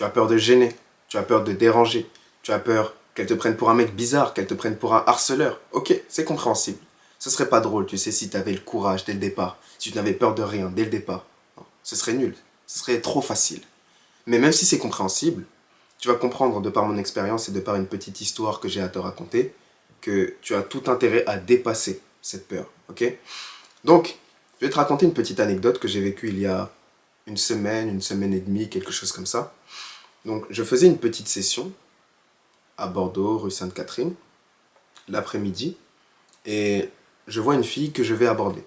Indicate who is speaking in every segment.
Speaker 1: Tu as peur de gêner, tu as peur de déranger, tu as peur qu'elle te prenne pour un mec bizarre, qu'elle te prenne pour un harceleur. Ok, c'est compréhensible. Ce serait pas drôle, tu sais, si tu avais le courage dès le départ, si tu n'avais peur de rien dès le départ. Non, ce serait nul, ce serait trop facile. Mais même si c'est compréhensible, tu vas comprendre de par mon expérience et de par une petite histoire que j'ai à te raconter, que tu as tout intérêt à dépasser cette peur, ok? Donc, je vais te raconter une petite anecdote que j'ai vécue il y a une semaine et demie, quelque chose comme ça. Donc, je faisais une petite session à Bordeaux, rue Sainte-Catherine, l'après-midi, et je vois une fille que je vais aborder.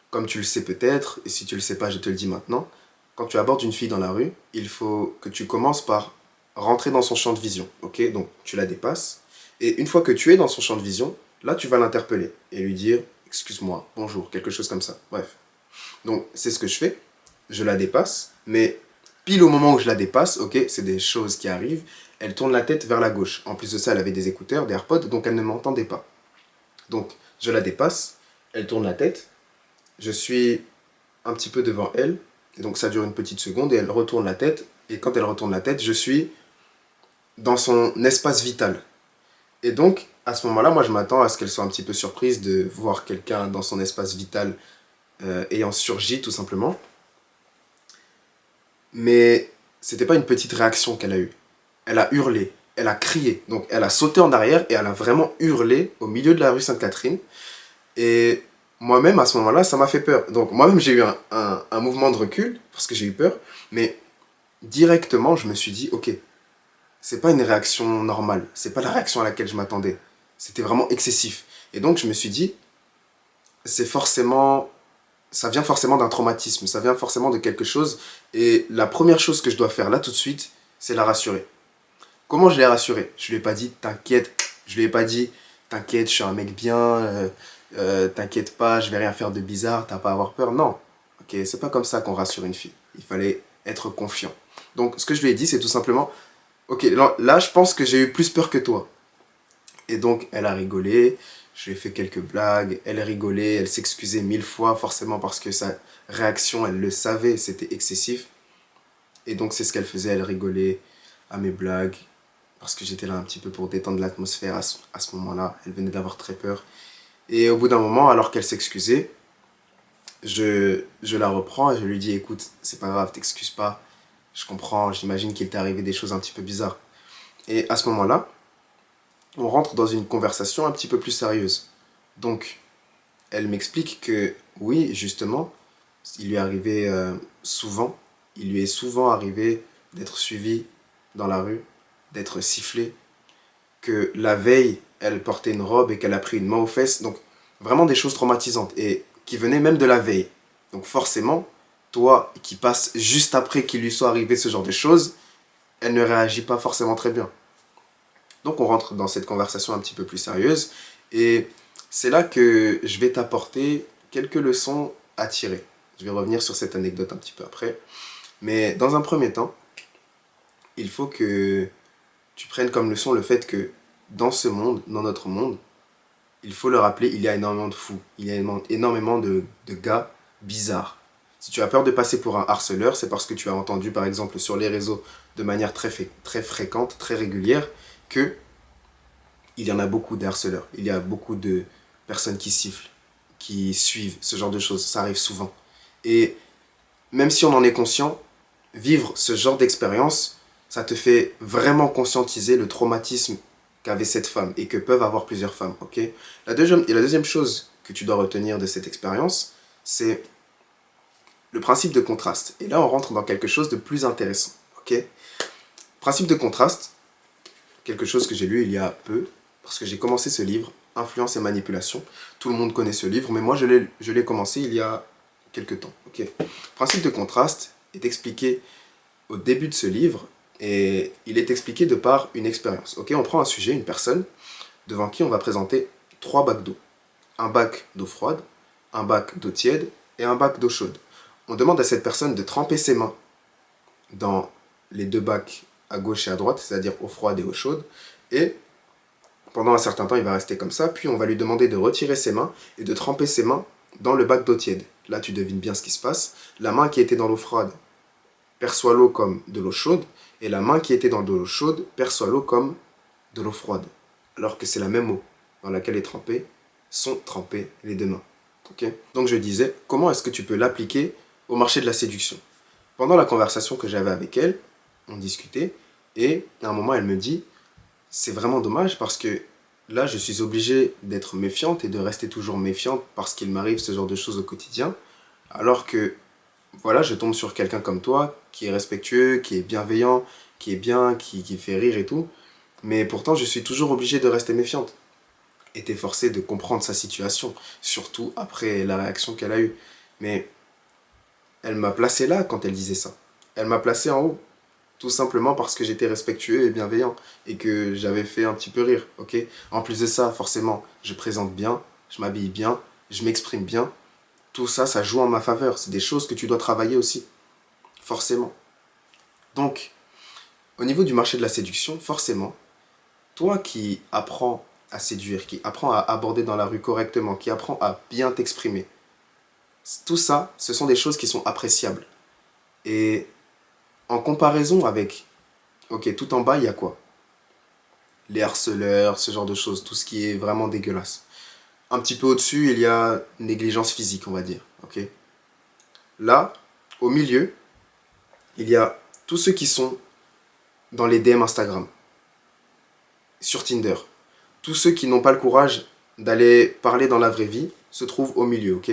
Speaker 1: Comme tu le sais peut-être, et si tu le sais pas, je te le dis maintenant, quand tu abordes une fille dans la rue, il faut que tu commences par rentrer dans son champ de vision, ok? Donc, tu la dépasses, et une fois que tu es dans son champ de vision, là, tu vas l'interpeller et lui dire « Excuse-moi, bonjour », quelque chose comme ça. Bref. Donc, c'est ce que je fais. Je la dépasse, mais pile au moment où je la dépasse, ok, c'est des choses qui arrivent, elle tourne la tête vers la gauche. En plus de ça, elle avait des écouteurs, des AirPods, donc elle ne m'entendait pas. Donc, je la dépasse, elle tourne la tête, je suis un petit peu devant elle, et donc ça dure une petite seconde, et elle retourne la tête, et quand elle retourne la tête, je suis dans son espace vital. Et donc, à ce moment-là, moi, je m'attends à ce qu'elle soit un petit peu surprise de voir quelqu'un dans son espace vital ayant surgi, tout simplement. Mais c'était pas une petite réaction qu'elle a eue. Elle a hurlé, elle a crié. Donc, elle a sauté en arrière et elle a vraiment hurlé au milieu de la rue Sainte-Catherine. Et moi-même, à ce moment-là, ça m'a fait peur. Donc, moi-même, j'ai eu un mouvement de recul parce que j'ai eu peur. Mais directement, je me suis dit, ok, c'est pas une réaction normale. C'est pas la réaction à laquelle je m'attendais. C'était vraiment excessif. Et donc, je me suis dit, c'est forcément, ça vient forcément d'un traumatisme. Ça vient forcément de quelque chose. Et la première chose que je dois faire là tout de suite, c'est la rassurer. Comment je l'ai rassurée? Je lui ai pas dit, t'inquiète. Je lui ai pas dit, t'inquiète, je suis un mec bien. T'inquiète pas, je vais rien faire de bizarre. T'as pas à avoir peur. Non. Ok, c'est pas comme ça qu'on rassure une fille. Il fallait être confiant. Donc, ce que je lui ai dit, c'est tout simplement, ok, là, je pense que j'ai eu plus peur que toi. Et donc, elle a rigolé, je lui ai fait quelques blagues, elle rigolait, elle s'excusait mille fois, forcément parce que sa réaction, elle le savait, c'était excessif. Et donc, c'est ce qu'elle faisait, elle rigolait à mes blagues, parce que j'étais là un petit peu pour détendre l'atmosphère à ce moment-là. Elle venait d'avoir très peur. Et au bout d'un moment, alors qu'elle s'excusait, je la reprends et je lui dis, écoute, c'est pas grave, t'excuses pas, je comprends, j'imagine qu'il t'est arrivé des choses un petit peu bizarres. Et à ce moment-là, on rentre dans une conversation un petit peu plus sérieuse. Donc, elle m'explique que oui, justement, il lui est arrivé souvent, il lui est souvent arrivé d'être suivi dans la rue, d'être sifflé, que la veille, elle portait une robe et qu'elle a pris une main aux fesses. Donc, vraiment des choses traumatisantes et qui venaient même de la veille. Donc, forcément, toi qui passes juste après qu'il lui soit arrivé ce genre de choses, elle ne réagit pas forcément très bien. Donc on rentre dans cette conversation un petit peu plus sérieuse et c'est là que je vais t'apporter quelques leçons à tirer. Je vais revenir sur cette anecdote un petit peu après. Mais dans un premier temps, il faut que tu prennes comme leçon le fait que dans ce monde, dans notre monde, il faut le rappeler, il y a énormément de fous, il y a énormément de gars bizarres. Si tu as peur de passer pour un harceleur, c'est parce que tu as entendu par exemple sur les réseaux de manière très fréquente, très régulière, que il y en a beaucoup de harceleurs. Il y a beaucoup de personnes qui sifflent, qui suivent ce genre de choses. Ça arrive souvent. Et même si on en est conscient, vivre ce genre d'expérience, ça te fait vraiment conscientiser le traumatisme qu'avait cette femme et que peuvent avoir plusieurs femmes. Okay, la deuxième chose que tu dois retenir de cette expérience, c'est le principe de contraste. Et là, on rentre dans quelque chose de plus intéressant. Okay, principe de contraste, quelque chose que j'ai lu il y a peu, parce que j'ai commencé ce livre, Influence et manipulation. Tout le monde connaît ce livre, mais moi je l'ai commencé il y a quelques temps. Okay. Principe de contraste est expliqué au début de ce livre, et il est expliqué de par une expérience. Okay, on prend un sujet, une personne, devant qui on va présenter trois bacs d'eau. Un bac d'eau froide, un bac d'eau tiède et un bac d'eau chaude. On demande à cette personne de tremper ses mains dans les deux bacs à gauche et à droite, c'est-à-dire eau froide et eau chaude, et pendant un certain temps, il va rester comme ça, puis on va lui demander de retirer ses mains et de tremper ses mains dans le bac d'eau tiède. Là, tu devines bien ce qui se passe. La main qui était dans l'eau froide perçoit l'eau comme de l'eau chaude, Et la main qui était dans de l'eau chaude perçoit l'eau comme de l'eau froide. Alors que c'est la même eau dans laquelle est trempée, sont trempées les deux mains. Okay. Donc je disais, comment est-ce que tu peux l'appliquer au marché de la séduction? Pendant la conversation que j'avais avec elle, on discutait, et à un moment elle me dit, c'est vraiment dommage parce que là je suis obligé d'être méfiante et de rester toujours méfiante parce qu'il m'arrive ce genre de choses au quotidien, alors que voilà, je tombe sur quelqu'un comme toi qui est respectueux, qui est bienveillant, qui est bien, qui fait rire et tout, mais pourtant je suis toujours obligé de rester méfiante. Était forcé de comprendre sa situation, surtout après la réaction qu'elle a eue. Mais elle m'a placé là quand elle disait ça. Elle m'a placé en haut, tout simplement parce que j'étais respectueux et bienveillant et que j'avais fait un petit peu rire, ok? En plus de ça, forcément, je présente bien, je m'habille bien, je m'exprime bien. Tout ça, ça joue en ma faveur. C'est des choses que tu dois travailler aussi, forcément. Donc, au niveau du marché de la séduction, forcément, toi qui apprends à séduire, qui apprends à aborder dans la rue correctement, qui apprends à bien t'exprimer, tout ça, ce sont des choses qui sont appréciables. Et en comparaison avec, ok, tout en bas, il y a quoi? Les harceleurs, ce genre de choses, tout ce qui est vraiment dégueulasse. Un petit peu au-dessus, il y a négligence physique, on va dire, ok? Là, au milieu, il y a tous ceux qui sont dans les DM Instagram, sur Tinder. Tous ceux qui n'ont pas le courage d'aller parler dans la vraie vie se trouvent au milieu, ok?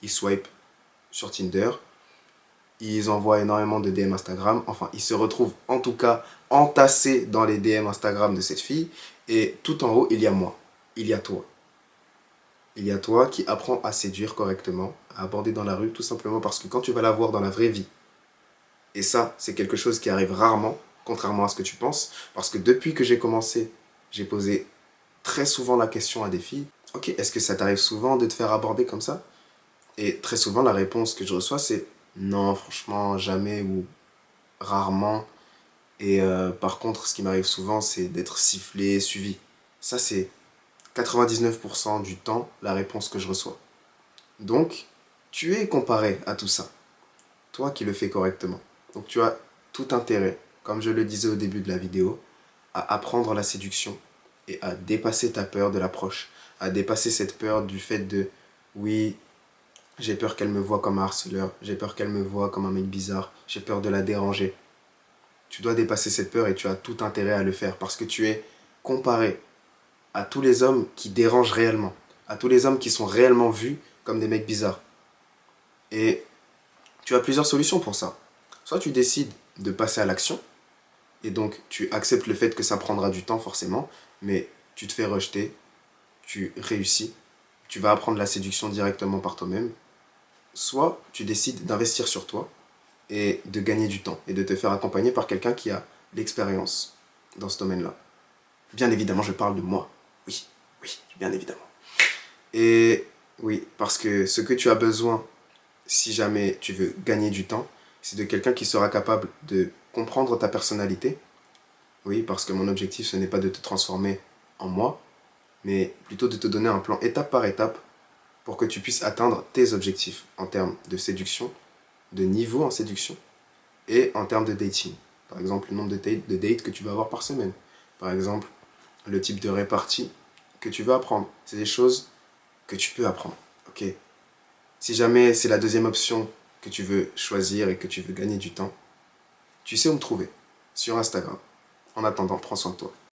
Speaker 1: Ils swipe sur Tinder, ils envoient énormément de DM Instagram, enfin, ils se retrouvent en tout cas entassés dans les DM Instagram de cette fille, et tout en haut, il y a moi, il y a toi. Il y a toi qui apprends à séduire correctement, à aborder dans la rue, tout simplement parce que quand tu vas la voir dans la vraie vie, et ça, c'est quelque chose qui arrive rarement, contrairement à ce que tu penses, parce que depuis que j'ai commencé, j'ai posé très souvent la question à des filles, ok, est-ce que ça t'arrive souvent de te faire aborder comme ça? Et très souvent, la réponse que je reçois, c'est non, franchement, jamais ou rarement. Et par contre, ce qui m'arrive souvent, c'est d'être sifflé, suivi. Ça, c'est 99% du temps la réponse que je reçois. Donc, tu es comparé à tout ça. Toi qui le fais correctement. Donc, tu as tout intérêt, comme je le disais au début de la vidéo, à apprendre la séduction et à dépasser ta peur de l'approche. À dépasser cette peur du fait de, oui, j'ai peur qu'elle me voie comme un harceleur, j'ai peur qu'elle me voie comme un mec bizarre, j'ai peur de la déranger. Tu dois dépasser cette peur et tu as tout intérêt à le faire parce que tu es comparé à tous les hommes qui dérangent réellement, à tous les hommes qui sont réellement vus comme des mecs bizarres. Et tu as plusieurs solutions pour ça. Soit tu décides de passer à l'action, et donc tu acceptes le fait que ça prendra du temps forcément, mais tu te fais rejeter, tu réussis, tu vas apprendre la séduction directement par toi-même. Soit tu décides d'investir sur toi et de gagner du temps et de te faire accompagner par quelqu'un qui a l'expérience dans ce domaine-là. Bien évidemment, je parle de moi. Oui, oui, bien évidemment. Et oui, parce que ce que tu as besoin, si jamais tu veux gagner du temps, c'est de quelqu'un qui sera capable de comprendre ta personnalité. Oui, parce que mon objectif, ce n'est pas de te transformer en moi, mais plutôt de te donner un plan étape par étape pour que tu puisses atteindre tes objectifs en termes de séduction, de niveau en séduction et en termes de dating. Par exemple, le nombre de dates que tu vas avoir par semaine. Par exemple, le type de répartie que tu vas apprendre. C'est des choses que tu peux apprendre. Ok. Si jamais c'est la deuxième option que tu veux choisir et que tu veux gagner du temps, tu sais où me trouver. Sur Instagram. En attendant, prends soin de toi.